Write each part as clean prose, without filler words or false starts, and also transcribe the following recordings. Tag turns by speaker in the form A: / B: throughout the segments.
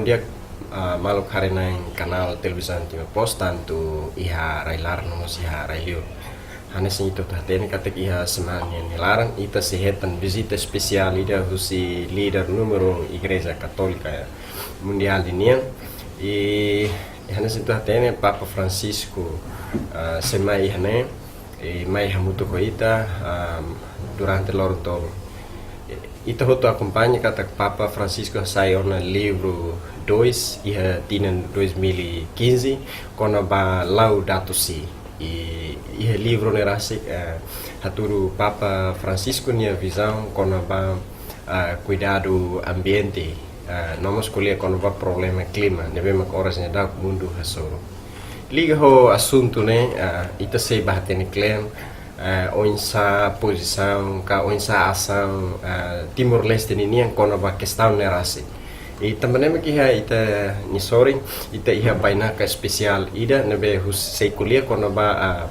A: loron dia maluk hari nang kanal television Timor Post tantu iha railar nomos iha railio. Hanes itu tahteni katek iha semangat ni larang ita sehetan visita spesial ida husi leader numero Igreja Católica Mundial dunia. Hanes itu tahteni Papa Francisco semai hane mai hamutu ko ita durante loro tolo. Ita hoto acompanha kata Papa Francisco saiu no livro 2 iha tinan 2015 kona ba Laudato Si. Iha livro ne rasik haturu Papa Francisco nia visão kona ba cuidado ambiente nomos kulia kona ba problema clima nebe mak oras ne da mundo hasoro. Liga ho assunto ne ita sei bahatene klem oinsa posição ka oinsa ação Timor Leste ni yang kono ba questão ne rasi e também me que ita ni sorry ita iha baina ka spesial ida nebe hus sei kulia kono ba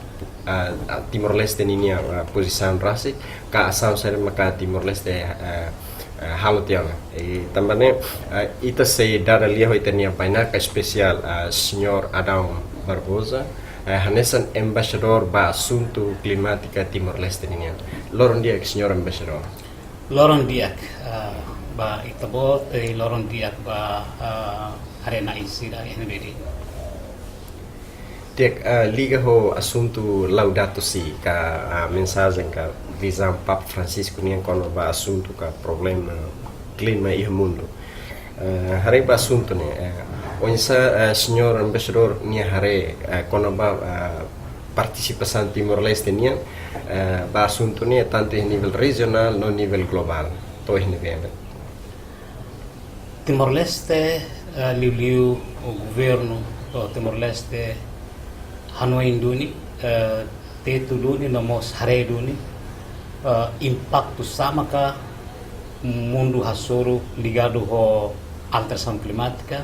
A: Timor Leste ni posição rasi ka ação ser maka Timor Leste halo tianga e também ita sei dar ali ho ita ni baina ka spesial senhor Adão Barbosa hanesan embaixador ba assunto climática Timor Leste ni loron dia senhor embaixador
B: loron dia ba itabot loron dia ba arena isira NBD
A: tek liga ho assunto Laudato Si ka mensagem ka visão Papa Francisco ni kono ba assunto ka problema clima e mundo hari ba assunto ni onsa senhor embaixador nia hare kono ba participação Timor Leste nia ba assunto nia tanto em nível regional no nível global to em nível
B: Timor Leste liu o governo do Timor Leste Hanoi Induni tetu duni nomos hare duni impacto sama ka mundo hasoro ligado ho alteração climática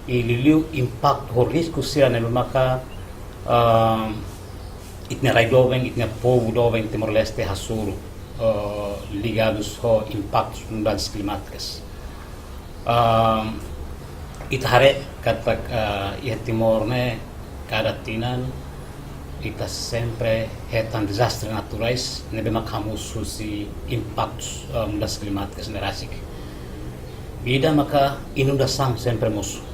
B: e liu impacto ho risco sia nel maka itna raidoven itna povo doven Timor Leste hasoro ligados ho impactos mudanças climáticas ita hare kata ia Timor ne kada tinan ita sempre hetan desastres naturais nebe makamus husi impactos mudanças climáticas nerasik ida maka inundação sempre musuh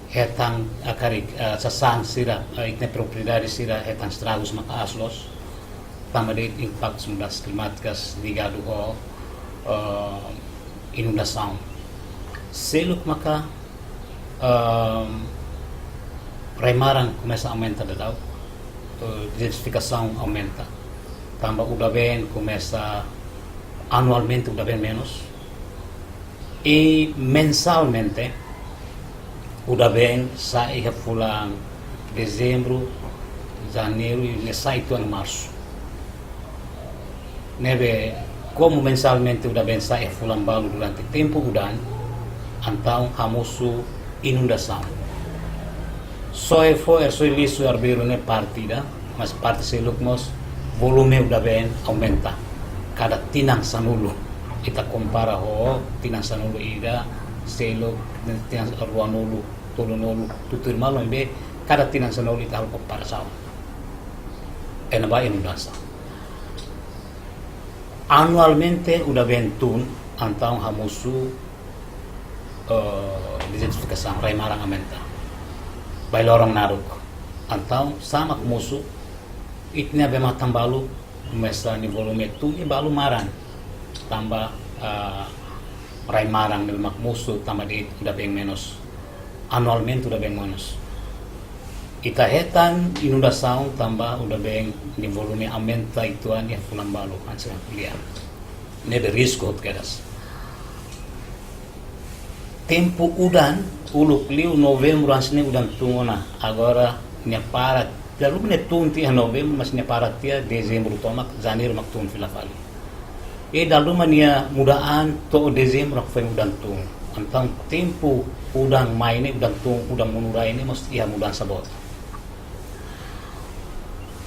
B: hetan akarik sasan sira itne propriedade sira hetan estragos maka aslos também impactos mudanças climáticas ligado ao inundação seluk maka remaran começa a aumentar de tal desertificação aumenta tambah udah bem começa anualmente udah bem menos e mensalmente udah bem sai fulan dezembro janeiro e sai itu março nebe como mensalmente udah bem sai fulan balu durante tempo udan então hamusu inundação só foi liso arbiro ne partida mas parte selukmos volume udah bem aumenta cada tinang sanulu kita compara ho tinang sanulu ida seluk tinang ruanulu tolonulu tutur malo be cada tinang sanulu ita compara sao enaba inundação anualmente udah bem tun então hamusu desertificação raimarang aumenta by lorong naruk então sama musuh itnya bema tambalu mesa ni volume tu ni balu maran tambah raimarang del mak musuh tambah di udah beng menos anualmente udah beng menos ita hetan inundação tambah udah beng ni volume aumenta ituan ya fulan balu ansa lihat nebe risco kedas tempo udan uluk liu novembro ansne udan tungona agora nia para jalu ne tunti novembro mas nia para tia dezembro tomak janeiro mak tun filafali e dalu mania mudaan to dezembro ak foi udan tung antang tempo udan maine udan tung udan munurai ini mesti ia mudan sabot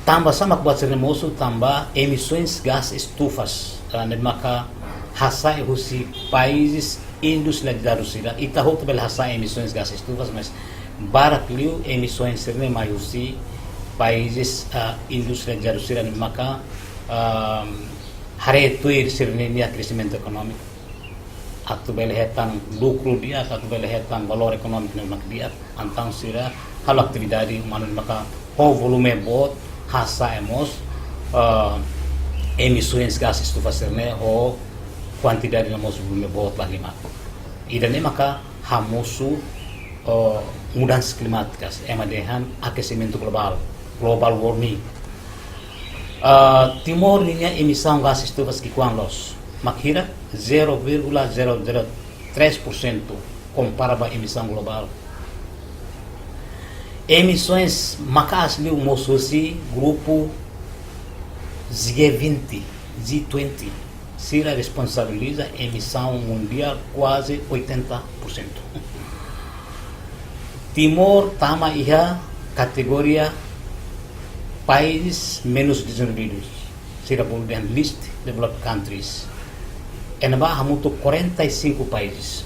B: tambah sama buat seremoso tambah emissões gas estufas maka hasai husi países industrializados sira ita hoto bel hasa emissões gases estufas mas barak liu emissões sirne maiusi países industrializados sira maka hare tuir sirne nia crescimento econômico atu bel hetan lucro dia atu bel hetan valor econômico mak dia antang sira hal atividade humana maka ho volume bot hasa emos emissões gases estufas sirne ho quantidade na mosu volume bot lagi mak idane maka hamusu mudanças climáticas emadehan aquecimento global warming Timor niya emissão gases estufas que kuang los makhira 0,003% comparado à emissão global emissões makas liu mosusi grupo G20 Sira responsabiliza emissão mundial quase 80%. Timor tama iha categoria países menos desenvolvidos. Sira boleh list developed countries. Enaba hamutu 45 países.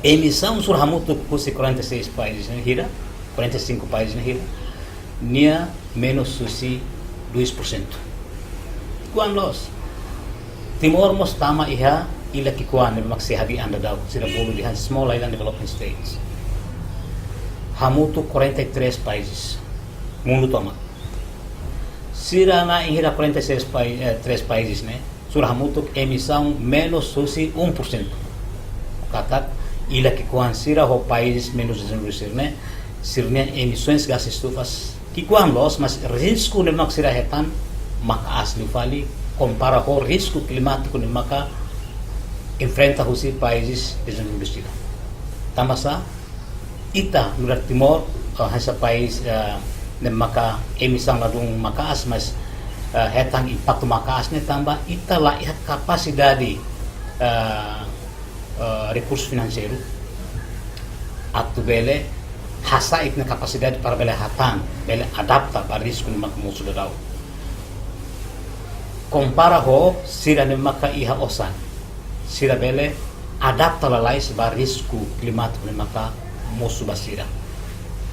B: Emissão sur hamutu kusi 46 países na hira, 45 países na hira. Nia menos susi 2%. Kuan los Timor mos tama iha ila kikuan ni maksihabi anda daw sila bolo dihan small island developing states. Hamutu 43 países. Mundo toma. Sira na ihira 46 países né. Sur hamutu emissão menos susi 1%. Katak ila kikuan sira ho países menos desenvolvidos né. Sirnya emissões gases estufas kikuan los mas risco ni maksira hetan maka asli fali compara com o risco climático de maka enfrenta os países desenvolvidos. Tamasa ita no Timor hasa país de maka emissão lá dum makas mas hetang impacto makas ne tamba ita lá a capacidade recurso financeiro atu bele hasa itna capacidade para bele hatan bele adapta para risco de maka musuh daw compara ho sira ne maka iha osan sira bele adapta lalai seba risco climático ne maka musuh basira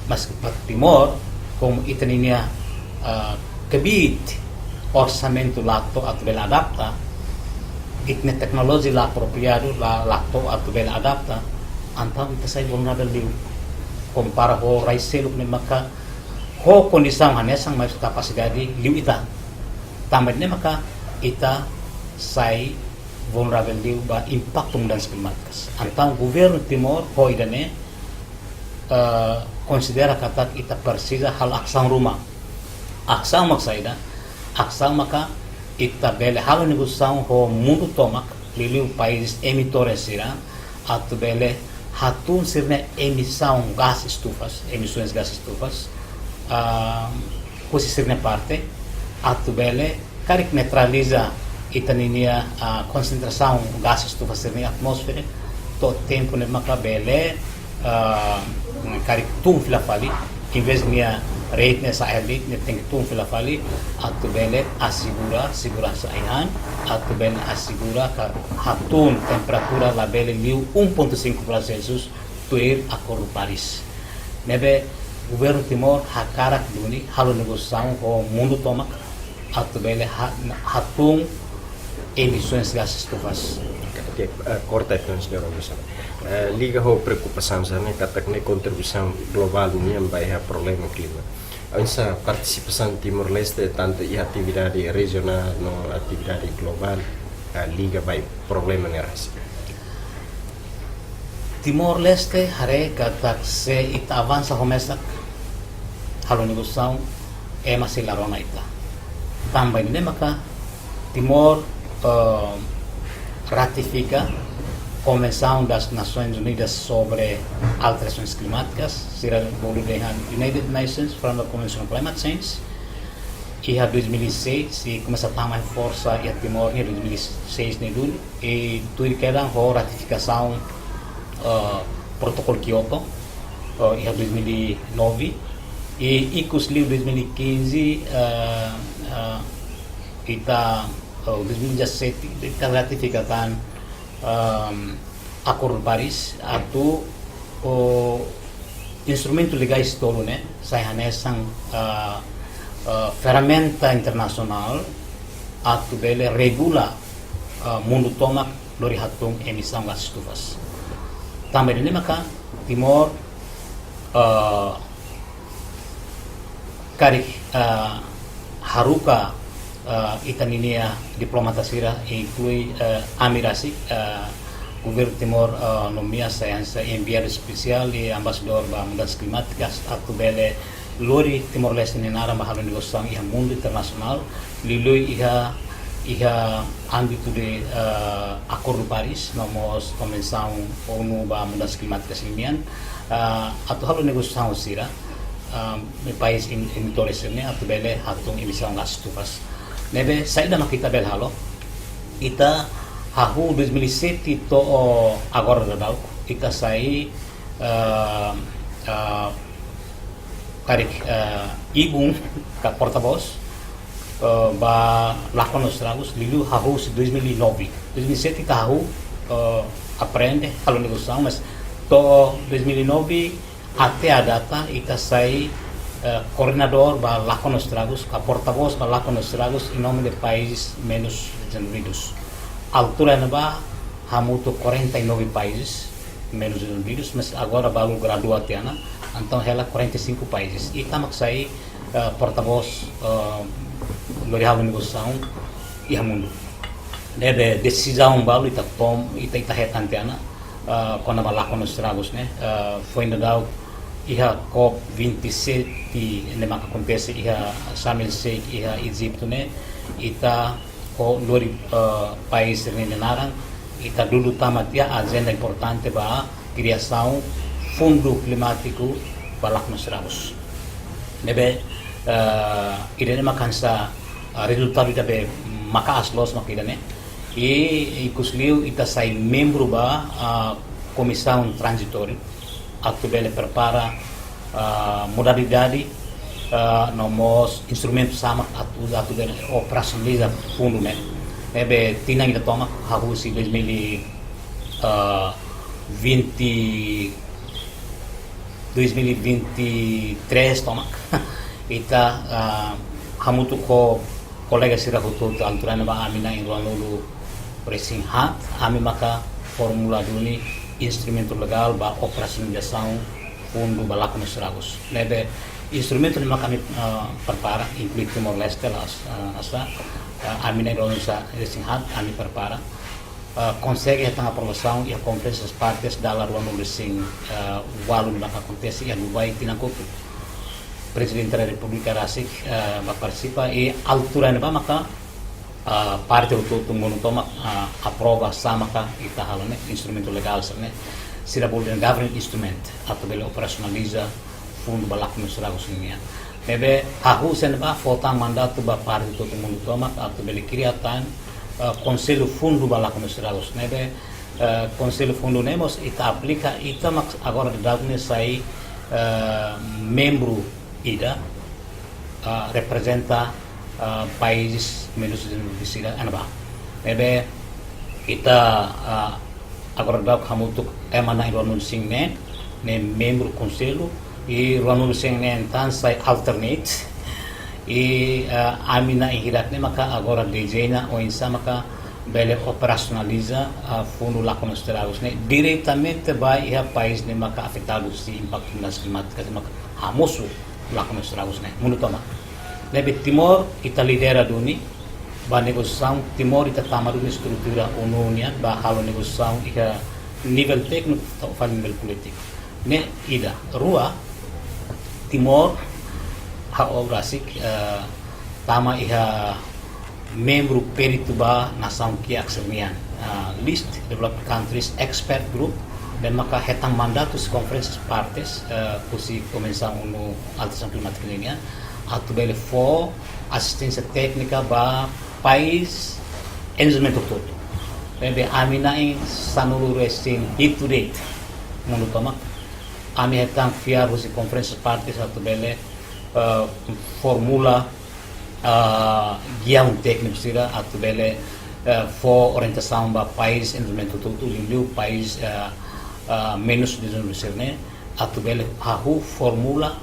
B: mas Timor como itaninia kebit orçamento lato atau bele adapta itne teknologi la apropriado la lato atau bele adapta antang ita sai vulnerável liu compara ho raiselo ne maka ho kondisang hanesang mais capacidade liu ita tambah ne maka ita sai vulnerável liu ba impacto mudanças climáticas. Então governo Timor ho idane considera kata ita precisa hal aksang rumah. Aksang maksaida aksang maka ita bele hal negosiação ho mundo tomak liliu países emitores sira atu bele hatun sirne emissão emissões gases estufas kusi sirne parte atu bele karik neutraliza itaninia concentração gases estufas sirne atmosfera to tempo ne maka bele karik tum filafali em vez nia rate ne sa elit ne tem tum filafali atu bele assegura segurança aihan atu bele assegura ka hatun temperatura la bele liu 1.5 graus Celsius tuir acordo Paris nebe governo Timor hakarak duni halo negosiação ho mundo tomak atu bele hatun emissões gases estufas.
A: Corta então, senhor Ombudsman. Liga a preocupação já né que a contribuição global nem vai a problema clima. Essa participação Timor-Leste tanto em atividade regional no atividade global liga vai problema neras.
B: Timor-Leste hare kata se ita avança homesak halo negosiação masih larona ita. Tambah ini maka Timor ratifica Convenção das Nações Unidas sobre Alterações Climáticas, será bolo dengan United Nations Framework Convention on Climate Change. Ia 2006 e começa a tomar força em Timor em 2006 ne dulu e tudo queda ho ratificação protocolo Kyoto ia 2009 e ICUS liu 2015 kita 2017 kita ratificakan Acordo de Paris atau o instrumento legais tolo né sai hanesan ferramenta internasional atu bele regula mundo tomak lori hatung emissão gas estufas. Também ini maka Timor kari haruka itaninia diplomata sira inclui amirasi governo Timor nomia sayansa enviado especial e ambasador ba mudanças climáticas atu bele lori Timor Leste nenara mahalo negosiação iha mundo internasional lilui iha âmbito de Acordo de Paris nomos convenção ONU ba mudanças climáticas limian atu halo negosiação sira país emitores ini atu bele hatung emissão gas estufas nebe saída makita bel halo ita hahu 2007 to agora dadau ita sai tarik ibung ka porta-voz ba lakon estragos lilu hahu 2009 2007 ita hahu aprende halo negociação mas to 2009 até a data ita sai coordenador ba lakon estragos ka porta-voz ba lakon estragos em nome de países menos desenvolvidos altura ba hamuto 49 países menos desenvolvidos mas agora baru graduate ana então ela 45 países e tamak sai porta-voz lori halo negociação e mundo deve decisão balu ita tom ita hetante ana quando balakon estragos né foi ainda iha COP 27 ne maka acontece iha Sharm el Sheikh iha Egipto né ita ko lori país ini narang ita dulu tamat ya agenda importante ba criação fundo climático balak estragos nebe idene makansa resultado ita be maka aslos makidane e kusliu ita sai membro ba comissão transitória atu bele prepara modalidade nomos instrumentos sama atu bele operasionaliza fundo né nebe tinang ita toma hahu si 2023 toma ita hamutu ko kolega sira hutu alturana ba amina in ruanulu pressing hat ami maka formula duni instrumento legal ba operasionalização fundo balakon estragos nebe instrumento ni maka kami prepara inclui Timor Leste asa amina in ruanulu pressing hat ami prepara consegue esta aprovação e a conferência das partes da ruanulu sing walu maka acontece e vai tinangkutu Presidente da República Rasik participa e altura ba maka parte do mundo toma aprova sama ka ita halone instrumento legal sane sira bolden government instrument atau bele operasionaliza fundo balakon estragos niya nebe hahu sen ba fotang mandato ba parte do mundo toma atau bele criatan conselho fundo balakon estragos nebe conselho fundo nemos ita aplica ita agora de dagne sai membro ida representa países menos desenvolvidos anaba nebe kita agora dá hamutuk emana ironul sing ne membro conselho e ronul sing ne tan sai alternate e amina ihirat ne maka agora desenha ou insa maka bele operacionaliza fundo lá com os estragos né diretamente vai a país ne maka afetados se impacto nas climáticas maka hamusu lá com os estragos né mundo toma nebe Timor ita lidera duni ba negosiação Timor ita tamaru estrutura ununia ba halo negosiação ika nível técnico atau fal nível politik ne ida rua Timor ha obrasik tama iha membro perito ba nação que aksemian list developed countries expert group dan maka hetang mandatus conferences partes kusi convenção ONU alteração climática linear atu bele for assistência técnica ba país em desenvolvimento todo bebe amina em sanulu resting hit to date mundo toma ami hetang fiar kusi conferences partes atu bele formula guião técnico sira atu bele for orientação para país desenvolvimento tudo liu país menos desenvolvido né atu bele hahu formula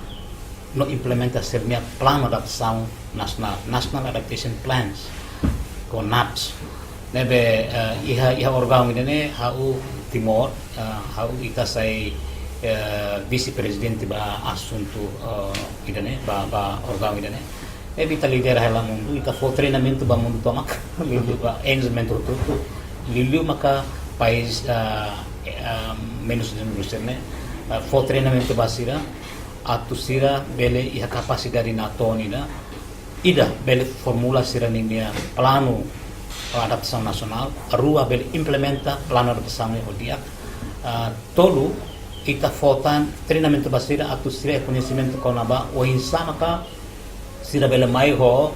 B: no implementa sernia plano adaptação nasional national adaptation plans ko NAPS nebe iha organ ini hau Timor hau ita sai vice presidente ba assunto idane ba organ idane e vita lidera hela mundo ita fo treinamento ba mundo tomak liu ba engagement tutu liu maka país menos desenvolvido né fo treinamento ba sira atu sira bele iha capacidade na tonida ida bele formula sira ninia plano adaptação nacional rua bele implementa plano adaptação dia tolu ita fotan treinamento ba sira atu sira conhecimento konaba o insama ka sira bele mai ho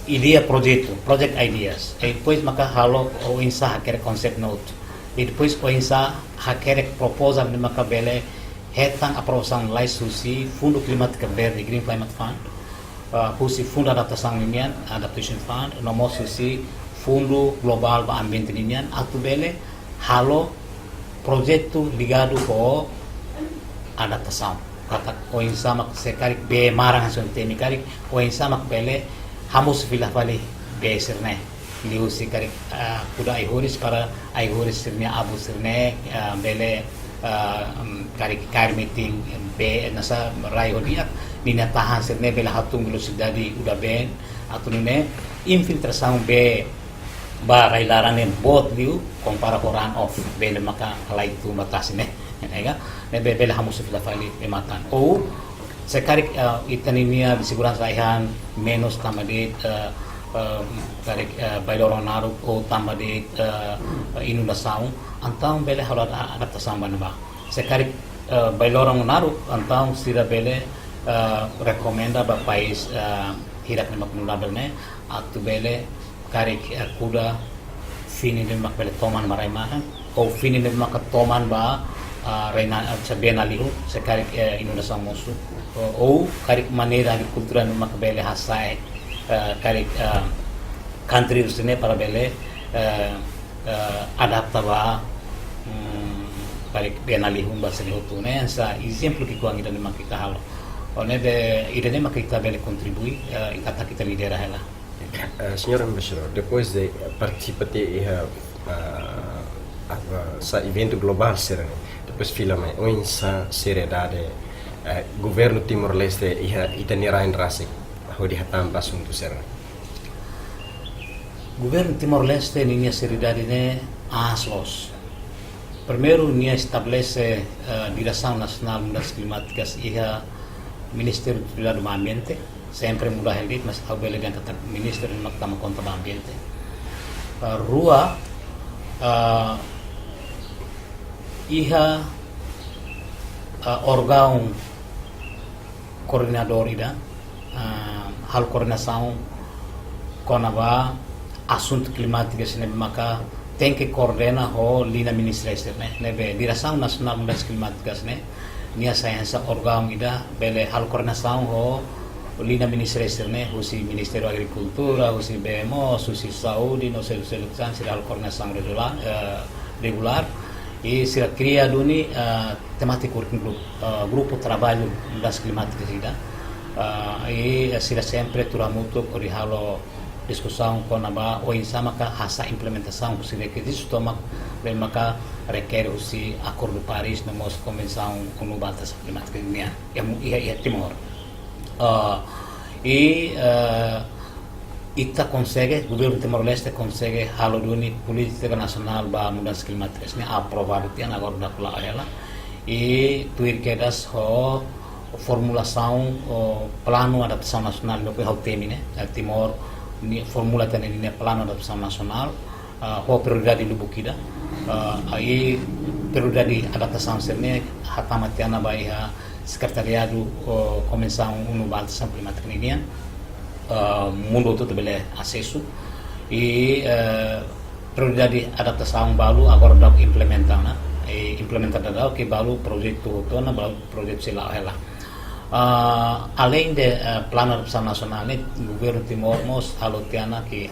B: ideia project ideas e depois maka halo o insa quer concept note e depois o insa quer proposal de maka bele hetang aprovação lai susi fundo climática verde green climate fund husi fundo adaptação linian adaptation fund nomo susi fundo global ba ambiente linian atu bele halo projeto ligado com adaptação kata o insama sekarik be marang hasun temi karik o insama bele hamus vila vale be sirne liu sikarik kuda aihoris para aihoris sirne abu sirne bele kar meeting be nasa rai hodia nina tahan sirne bela hatung velocidade udah ben atau nune infiltração be ba rai laranen bot liu compara koran off bele maka lai tu matasine ega nebe bela hamus fila fali ematan ou sekarik itaninia di segurança aihan menos tamadit karik bailorong narup ou tamadit inundação antang bele halad adaptação banaba sekarik bailorong narup antang sira bele recomenda ba país hirak nemak nulabel ne atu bele karik kuda fini nemak bele toman marai makan ou fini nemak toman ba reina sabena lihu sekarik inundação musuh ou karik maneira agricultura nemak bele hasai karik country sini para bele adapta ba karik benalihum ba sini hutu ne sa exemplo que kuang ida nemak kita halo one be ida nemak kita bele contribui ikata kita lidera hela
A: Senhor Embaixador, depois de participar sa evento global serene depois filame onsa seriedade governo Timor-Leste itanirain rasik hodi hatam pasuntu serene
B: governo Timor-Leste ninia seriedade ne aslos primeiro nia estabelece direção nacional mudanças climáticas iha Ministério do Meio Ambiente sempre mudah helit mas au bele gan kata Ministério do Conta do Ambiente rua iha órgão coordenador ida hal coordenação konaba assunto climático sene maka tem que coordena ho lina ministério ne be direção nacional mudanças climáticas ne nia sayansa órgão ida bele hal coordenação ho lina ministério ne husi Ministério Agricultura husi BMO husi Saúde no seleção hal coordenação regular e se cria duni temática working group grupo trabalho das climáticas ida e será sempre turamuto orihalo discussão com aba o insama ka hasa implementação possível que isso toma bem maka requer usi acordo Paris na mos convenção com batas climática dunia ia Timor ita consegue, governo Timor-Leste consegue halo duni política nacional ba mudanças climáticas ne aprovado tian agora da pula ela e tuir kedas ho formulação plano adaptação nacional no que hau temine Timor ni formula tan ini plano adaptação nacional ho prioridade lubukida aí prioridade adaptação serne hatamatiana ba iha secretariado convenção unu adaptação climática nian mundo todo bele acesso e prioridade adaptação balu agora dak implementar na implementar da que balu projeto tona balu projeto sila hela Além de plano de adaptação nacional, né, governo Timor Mos halo tiana que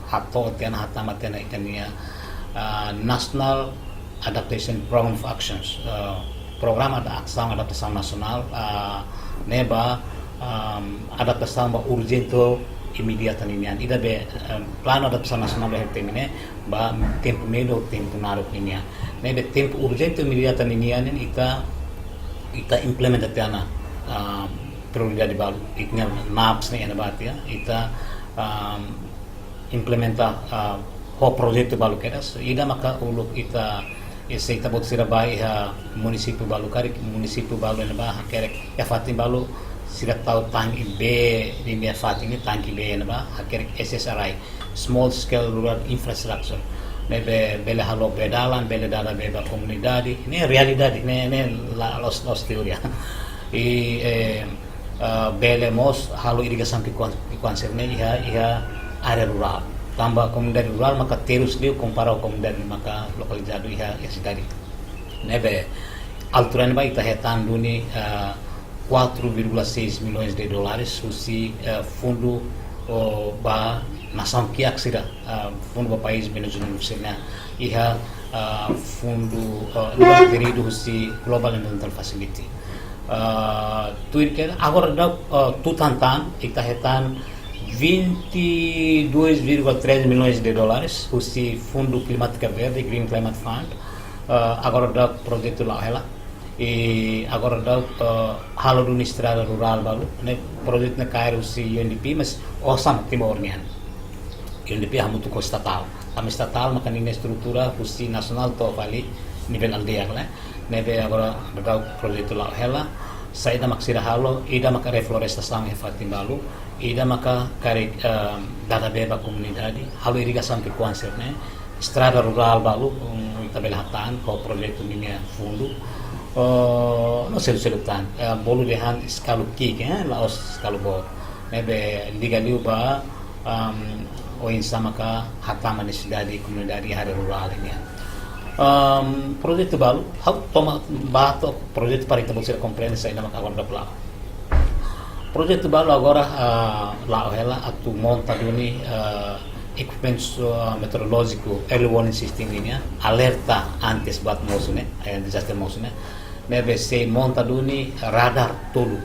B: hato tiana hatama tiana itania National Adaptation Program of Actions, programa da ação adaptação nacional, neba adaptação ba urgente imediata ninian. Ida be plano adaptação nacional ba termine ba tempo medo tempo naro ninian. Nebe tempo urgente imediata ninian ita implementa tiana prioridade balu itnya maps ne ena batia ita implementa ho projeto balu keras ida maka uluk ita ita bot sirabai ha município balu kari município balu ena ba hakerek ya fatin balu sira tau tangki B di mia fatin ni tangki B ena ba hakerek SSRI, small scale rural infrastructure nebe bele halo bedalan bele dada beba komunidade ini realidade ne los teoria bele mos halo irrigação que concerne iha área rural tambah komunidade rural maka terus liu compara komunidade maka localizado iha cidade nebe altura ba ita hetan duni 4,6 milhões de dólares usi fundo ba nação que aksira fundo ba país venezuela iha fundo dirido usi global environmental facility agora dá tutantan ita hetan 22,3 milhões de dólares usi fundo climática verde Green Climate Fund agora dá projeto lá ela e agora dá halo do estrada rural balu ne projeto na cair usi UNDP mas osam timornian UNDP hamutu ko estatal maka nina estrutura usi nasional to vali nível aldeia né nebe agora dá projeto lá ela saída maksira halo ida maka reflorestação e fatimbalu ida maka kare dada beba comunidade halo irrigação que concerne estrada rural balu tabel hatan ko projeto minha fundo no selutan bolu dehan skalu kik laos skalu bo nebe liga liu ba o insama ka hatama ni cidade comunidade área rural ini projeto balu hau toma bato projeto para kita bolsa compreende sa ina agora da plano projeto balu agora la ela atu monta duni equipamentos meteorológico early warning system ini alerta antes bat mosune disaster mosune nebe se monta duni radar tolu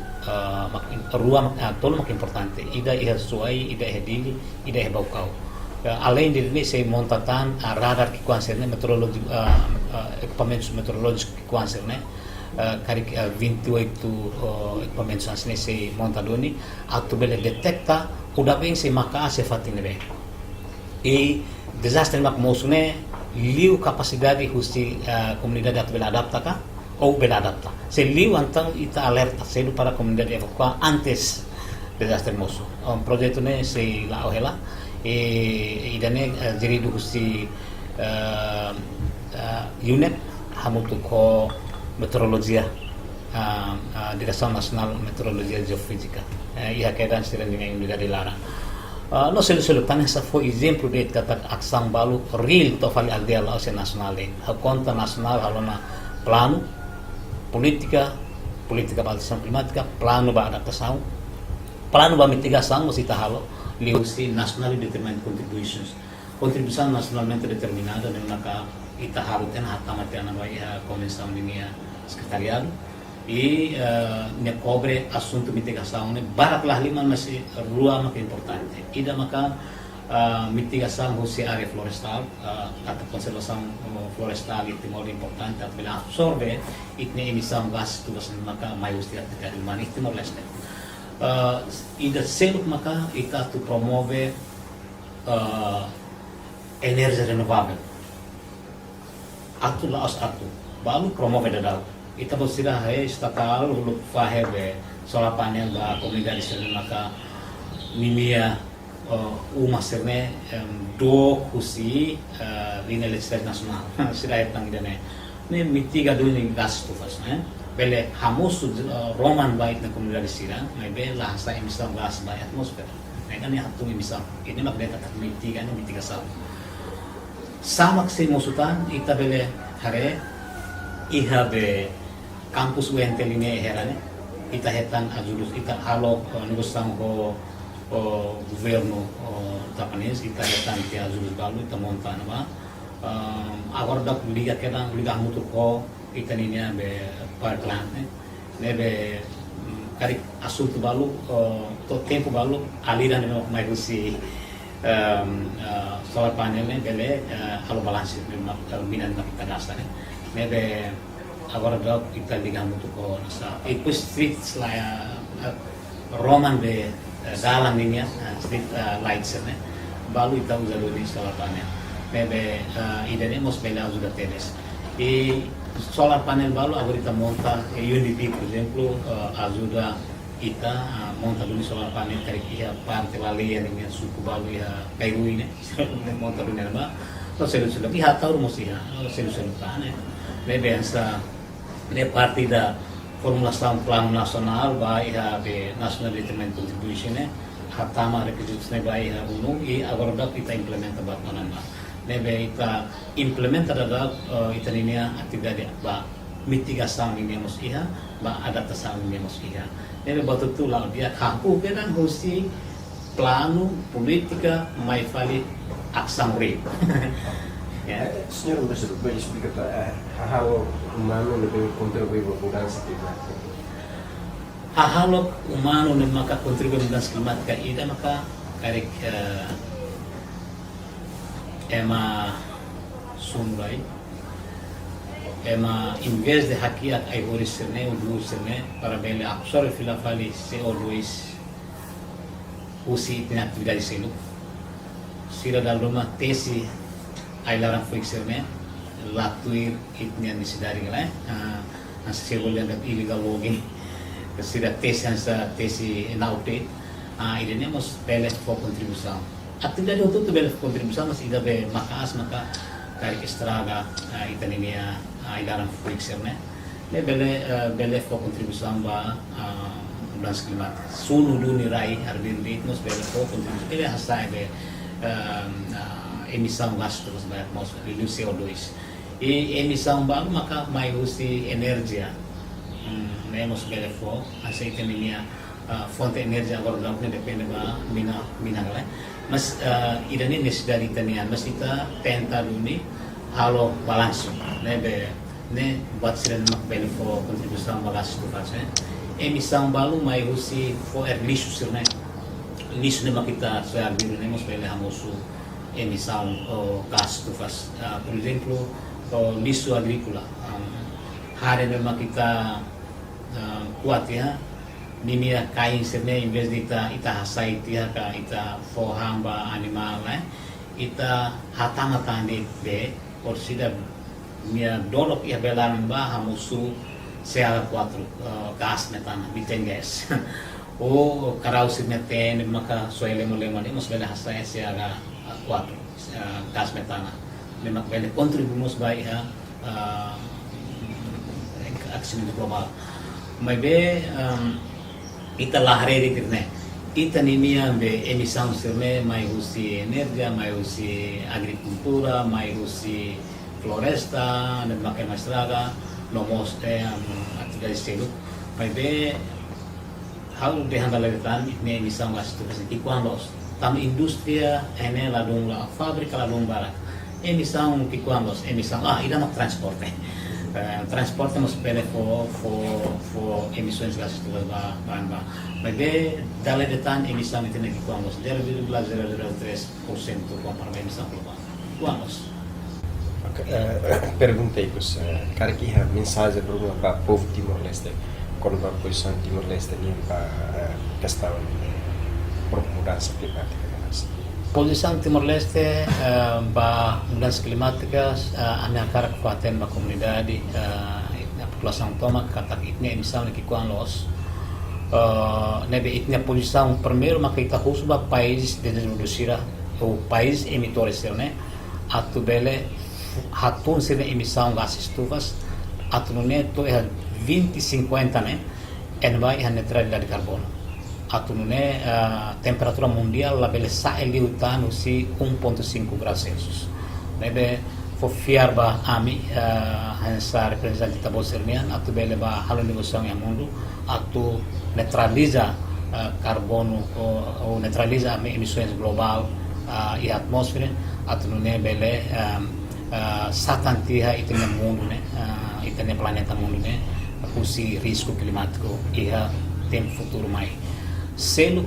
B: rua tolu mak importante ida iha suai ida hedili ida hebau além de se montatan radar que concerne meteorologia equipamentos meteorológicos que concerne kari 28 equipamentos asne se montadoni atu bele detecta udah bem se maka se fatine be e desastre mak mosune liu capacidade husi comunidade atu bele adapta ka ou bele adapta se liu antang ita alerta selu para comunidade evacuar antes desastre mosu projeto ne se la ohela idane jeridu husi unit hamutu ko meteorologia Direção Nacional de Meteorologia e Geofísica ia keadaan sirang dengan unidade lara no selu tan essa foi exemplo de kata aksang balu real to fali aldea la ose nasional ha conta nasional halona plano politika adaptação climática plano ba adaptação plano ba mitigação musita halo liusi nationally determined contribuição nacionalmente determinada de maka ita harutan hatamate ana vai comissão linha secretariado e ne cobre assunto mitigação ne baraklah lima masih rua maka importante ida maka mitigação husi área florestal atau conservação florestal itu muito importante atau bila absorbe itne emissão gas tugas maka maius tidak terjadi man itu Timor Leste ida seluk maka ita tu promove energia renovável atu laos atu balu promove dadal ita bersirah estatal huluk fahebe solar panel ba komunidade serne maka mimia umaserne do husi linha elétrica nacional sira etang dene ne mitiga duni gas tufas bele hamus roman bait na komunidade sira may bela sa emissão gas ba atmosfera may kani hatung emissão ini magdeta tak mitiga ne mitigação samak si musutan ita bele hare iha be kampus UNT linea herane ita hetan ajulus ita halo negosang ko governo tapanes ita hetan ti ajulus balu ita monta nama agora dak liga kedang liga mutu ko ita ninya be parkland ne be kari asunto balu to tempo balu aliran no mai si solar panel ne bele halo balance ne minan na kita gasta ne be agora dak ita liga mutu ko sa ipo streets la roman be dalam ninya street lights ne balu ita usado di solar panel ne be idene mos bele ajuda teles e solar panel balu agora ita monta UNDP por exemplo ajuda ita monta dulu solar panel dari ia parte vale yang suku balu ya kayu ini monta dulu nama no selu iha tahu mesti ya selu pane lebe ansa le partida formula stam plan nasional ba iha be national determined contribution hatama requisites ne ba iha unu i agora dak ita implementa bat manana lebe ita implementa da ita ninia atividade ba mitigação ini mos iha ba adaptação ini mos iha lebe batu tu la dia kampu kedan hosti plano política mai fali ação re
A: ya senhor professor boleh explicar hal humano lebih contribuir para mudança climática
B: hal humano ne maka contribuir mudança climática ida maka karek ema sunrai ema em vez de hackear a horizonte o do serne para bem absorver fila fali CO2 usi na atividade selo sila dal rumah tesi ay larang frikserne latuir itnya di sidari ngala nasa sebol yang illegal logging sila tesi sa tesi naute idenya mos beles for contribução atividade itu beles contribução mas ida be makas maka dari estraga itaninia ay larang frikserne le bele for contribução ba mudança climática sunu duni rai arbin dit mos bele for contribução ele hasa be emissão gasto da atmosfera reduz CO2 e emissão baru maka mai usi energia nemos bele for aceita minha fonte energia agora não depende ba mina lah mas idane necessidade tanian mas kita tenta duni halo balanço ne buat sila mak bele for contribuição balanço tu faz emissão baru mai usi for lixo sirne lixo ne makita sa biru nemos bele hamosu emissão gás estufas, por exemplo, lixo agrícola. Hari memang kita kuat ya, nimia kain serne em vez de ita hasai tia ka ita forramba animal ita hatama de por sida minha dolok ia belan ba hamusu CH4 gas metana methane gas. O karau sirne ten maka soile molema ni mos bela hasai CH4 gas metana memang bela contribuimos ba iha aksi global mai be ita lahreri kirne ita nimia be emissão sirne mai usi energia mai usi agricultura mai usi floresta ne makai mastraga no moste atividade selo mai be hal de handaleritan ne emissão gas tu kasi quando tam industria ene la dong la fábrica la dong barak emissão que quando emissão ida no transporte transporte nos pele for emissões de gases bahan mas be dale de tan emissão itu que quando 0,003% compara emissão global quando
A: perguntei vos cara que a mensagem para o povo Timor-Leste quando a posição Timor-Leste nem para questão por mudança climática
B: Posição Timor-Leste ba mudança climática a minha cara que fatem na comunidade a população toma katak itnya emissão que kuan los nebe itnya posição primeiro maka ita husba países de desenvolvida o país emitores né atu bele hatun sine emissão gases estufas atu neto é 2050 né en vai a neutralidade de carbono atune temperatura mundial la bele sa eli utano si 1.5 graus Celsius. Nebe fofiar ba ami hansa representante da bolserian atu bele ba halo negociação yang mundo atu neutraliza carbono ou neutraliza emissões global e atmosfera atu ne bele satantiha itene mundo ne itene planeta mundo ne kusi risco climático iha tem futuro mai selo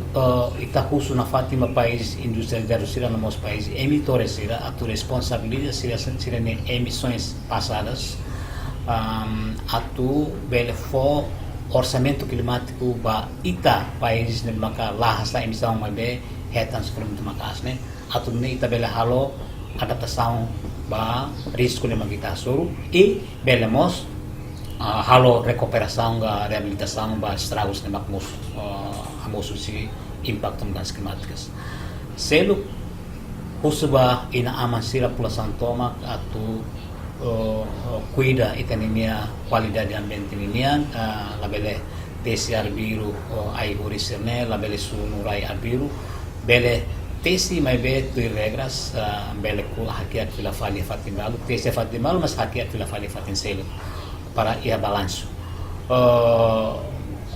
B: ita husu na Fatima país industrializado sira no nosso país emitores sira atu responsabilidade sira ne emissões passadas atu bele fo orçamento climático ba ita país ne maka lahas la emissão mai be hetan sebelum tu makas ne atu ne ita bele halo adaptação ba risco ne magita suru e bele mos halo recuperação ga reabilitação ba estragos ne makmus hamosu si impacto mudanças climáticas selo husuba ina aman sira população toma atu cuida itanemia qualidade ambiente ninian labele tesi arbiru ai horiserne labele sunu rai arbiru bele tesi mai be tu regras bele ku hakiat fila fali fatimbalu tesi fatimbalu mas hakiat fila fali fatin selo para ia balanço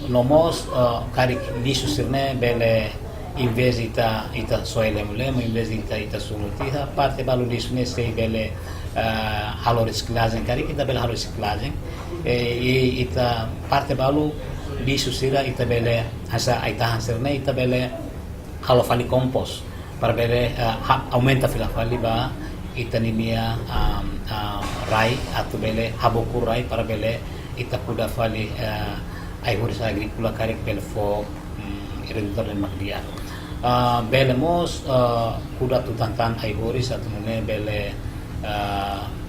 B: nomos karik lisu sirne bele in vez ita soile mulemo in vez ita sunutiha parte balu lisu ne sei bele halo reciclagem karik ita bele halo reciclagem e ita parte balu lisu sira ita bele asa ita hansirne ita bele halo fali kompos para bele aumenta fila fali ba ita nimia rai atau bele habokur rai para bele ita kuda fali ai horis agricula karik bele fo reduktor dan makdia bele mos kuda tu tantan ai horis atau ne bele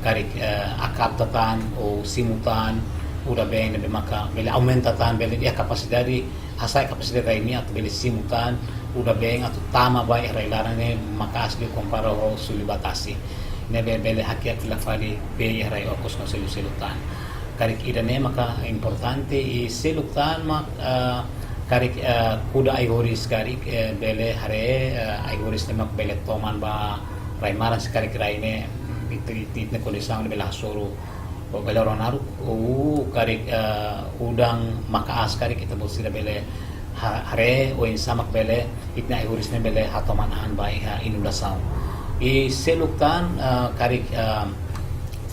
B: karik akaptatan o simutan udah bene be maka bele aumentataan bele dia kapasitari hasai kapasitari ini atau bele simutan udah beng atau tama ba irailaran ne maka asli komparo ho sulibatasi ne bele hakiat fila fali be irai okos no selutan karik idane maka importante i selutan mak karik kuda ai horis karik bele hare ai horis ne mak bele toman ba raimaran sekarik raine itu ne kondisang bele hasoro bele ronaru karik udang maka as karik kita bosira bele hare o insamak bele itna ai horis ne bele hatomanan ba iha inulasaw i selutan karik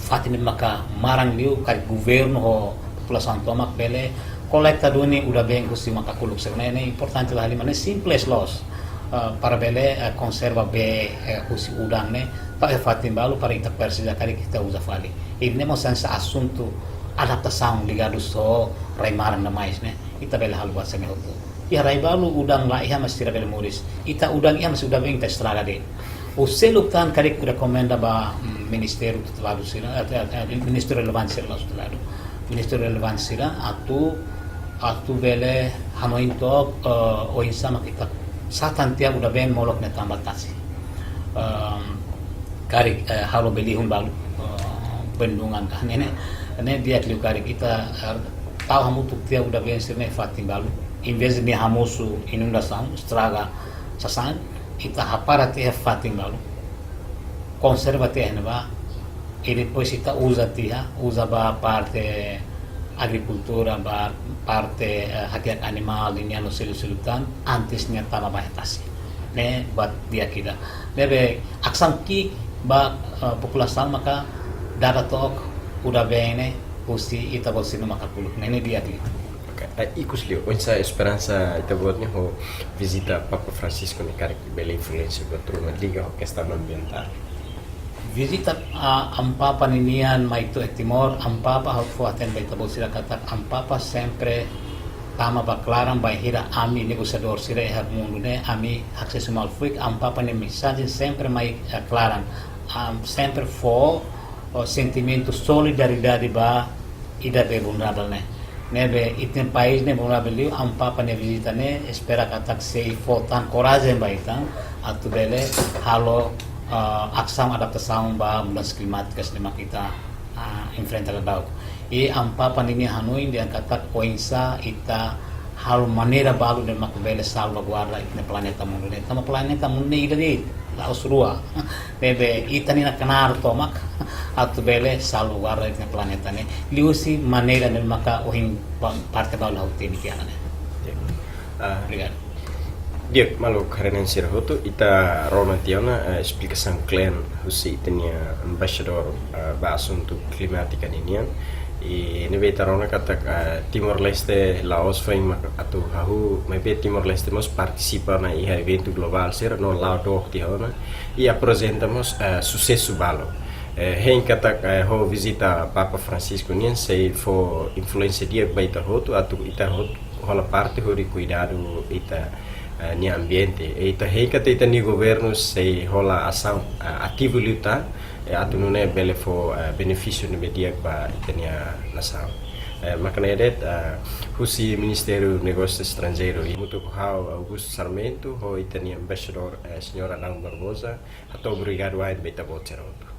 B: Fatin maka marang liu karik governo ho população tomak bele kolekta duni udah bem kusi maka kuluk serna ini importante lah limane simples los para bele conserva be kusi udang ne pa fatin balu para ita persija karik kita usa fali ini mo sensa assunto adaptação ligado so raimaran na mais ne ita bele halu basa me hoto ya rai balu udang la iha mas tira bele muris ita udang iha mas udah bem ta estraga de o selutan karik recomenda ba Ministério Tutelado sira Ministério Relevante sira tutelado Ministério Relevante sira atu bele hanoin tok o insama kita satantia udah ben molok ne tambatasi karik halo belihun balu bendungan kan ini dia kliu karik kita tahu hamu tuk dia udah ben sirne fatim balu in vez ni hamusu inundação estraga sasan kita hapara teh fatim balu conserva terra ba e depois kita usa ba parte agricultura ba parte hakiat animal ini anu selutan antes nya tama bahetasi ne buat dia kita debe aksam ki ba população maka data tok udah bene pusti ita bolsino maka puluk ne dia kita
A: Ikus liu, onsa esperança ita buatnya ho visita Papa Francisco ni karik bela influência buat rumah liga ho questão ambiental.
B: Visita ampapa ninian maito e Timor, ampapa hau fuaten baita bolsira katak ampapa sempre tama baklaran bai hira ami negociador sira e mundo ne ami akses mal fuik ampapa ne mensagem sempre mai claran sempre fo sentimento solidariedade ba ida be vulnerável ne nebe item país ne vulnerável ampapa ne visita ne espera katak sei fo tan coragem baitan atu bele halo aksam adaptação ba mudanças climáticas de kita enfrentar daw e ampapa nini hanoi dia katak oinsa ita hal maneira balu de makbele salvaguarda itne planeta mundo ne tama planeta mundo ida di la osrua bebe itani na kanar tomak atu bele salvaguarda itne planeta ne liusi maneira ne maka ohim parte balu hautini kiana ne obrigado.
A: Dia malu karena sirhoto ita Roma tiana explicação clara husi tenia embaixador ba assunto climática ninian e neve tarona kata Timor Leste Laos foi atu hahu mebe Timor Leste mos participa na iha evento global ser no lao do tiana e apresentamos sucesso balo hein kata ho visita Papa Francisco nien sei fo influência dia baita hoto atu ita hoto rola parte hori cuidado ita ni ambiente e ita heika ita ni governo sei rola ação ativo luta atu não é bele fo benefício no media para ita ni nação makanya det husi Ministério do Negócio Estrangeiro e muito hau Augusto Sarmento ho ita ni ambassador senhora Adão Barbosa ato obrigado a beta botero